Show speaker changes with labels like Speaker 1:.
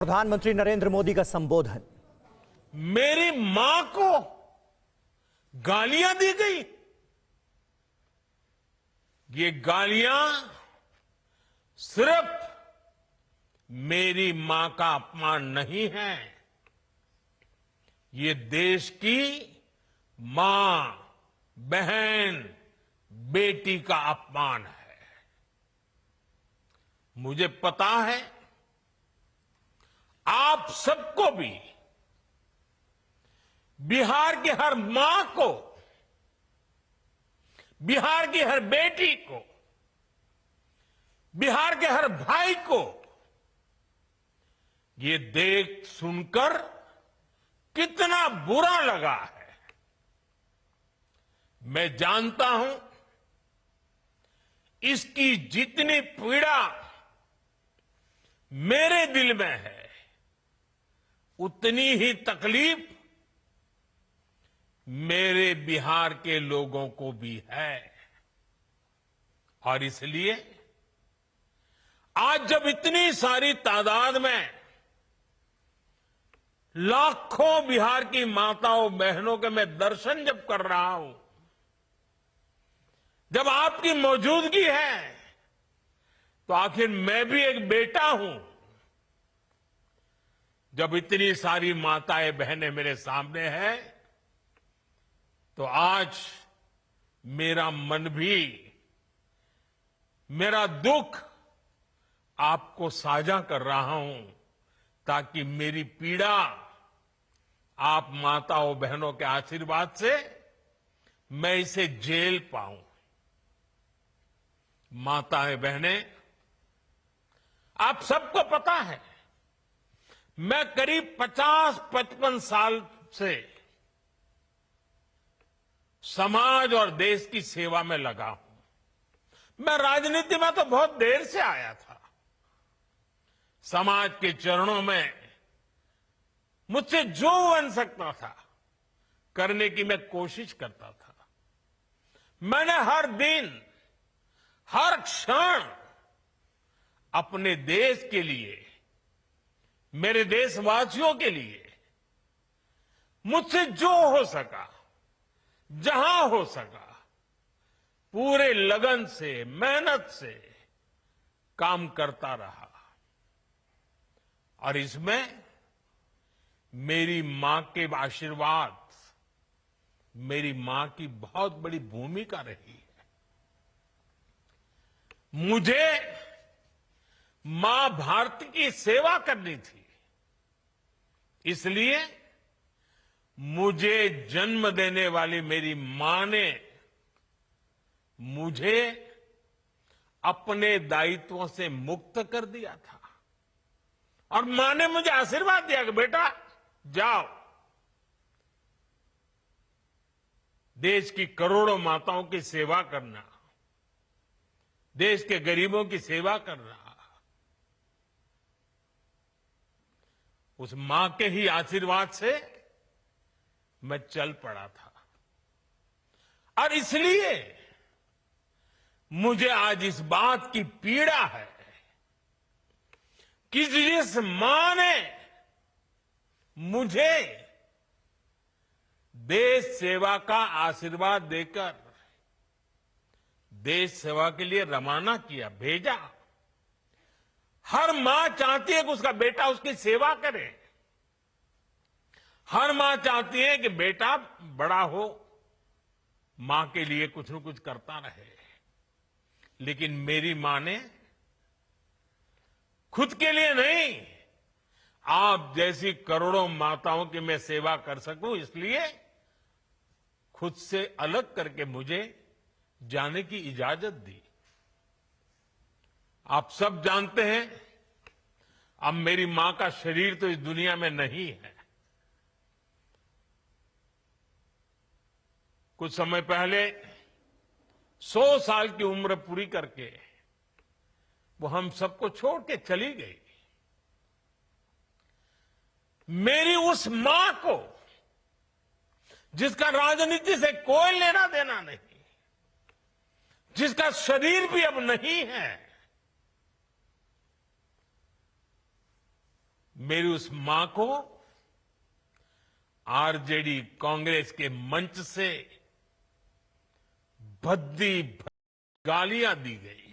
Speaker 1: प्रधानमंत्री नरेंद्र मोदी का संबोधन।
Speaker 2: मेरी मां को गालियां दी गई। ये गालियां सिर्फ मेरी मां का अपमान नहीं है, ये देश की मां, बहन, बेटी का अपमान है। मुझे पता है आप सबको भी, बिहार की हर मां को, बिहार की हर बेटी को, बिहार के हर भाई को ये देख सुनकर कितना बुरा लगा है। मैं जानता हूं इसकी जितनी पीड़ा मेरे दिल में है, उतनी ही तकलीफ मेरे बिहार के लोगों को भी है। और इसलिए आज जब इतनी सारी तादाद में लाखों बिहार की माताओं बहनों के मैं दर्शन जब कर रहा हूं, जब आपकी मौजूदगी है, तो आखिर मैं भी एक बेटा हूं। जब इतनी सारी माताएं बहनें मेरे सामने हैं, तो आज मेरा मन भी, मेरा दुख आपको साझा कर रहा हूं, ताकि मेरी पीड़ा आप माताओं बहनों के आशीर्वाद से मैं इसे झेल पाऊं। माताएं बहनें, आप सबको पता है मैं करीब 50-55 साल से समाज और देश की सेवा में लगा हूं। मैं राजनीति में तो बहुत देर से आया था। समाज के चरणों में मुझसे जो बन सकता था करने की मैं कोशिश करता था। मैंने हर दिन, हर क्षण अपने देश के लिए, मेरे देशवासियों के लिए मुझसे जो हो सका, जहां हो सका, पूरे लगन से, मेहनत से काम करता रहा। और इसमें मेरी मां के आशीर्वाद, मेरी मां की बहुत बड़ी भूमिका रही है। मुझे मां भारती की सेवा करनी थी, इसलिए मुझे जन्म देने वाली मेरी मां ने मुझे अपने दायित्वों से मुक्त कर दिया था। और मां ने मुझे आशीर्वाद दिया कि बेटा जाओ, देश की करोड़ों माताओं की सेवा करना, देश के गरीबों की सेवा करना। उस मां के ही आशीर्वाद से मैं चल पड़ा था। और इसलिए मुझे आज इस बात की पीड़ा है कि जिस मां ने मुझे देश सेवा का आशीर्वाद देकर देश सेवा के लिए रवाना किया, भेजा। हर मां चाहती है कि उसका बेटा उसकी सेवा करे। हर मां चाहती है कि बेटा बड़ा हो, मां के लिए कुछ न कुछ करता रहे। लेकिन मेरी मां ने खुद के लिए नहीं, आप जैसी करोड़ों माताओं की मैं सेवा कर सकूं, इसलिए खुद से अलग करके मुझे जाने की इजाजत दी। आप सब जानते हैं, अब मेरी मां का शरीर तो इस दुनिया में नहीं है। कुछ समय पहले 100 साल की उम्र पूरी करके वो हम सबको छोड़ के चली गई। मेरी उस मां को, जिसका राजनीति से कोई लेना देना नहीं, जिसका शरीर भी अब नहीं है, मेरी उस मां को आरजेडी कांग्रेस के मंच से भद्दी गालियां दी गई।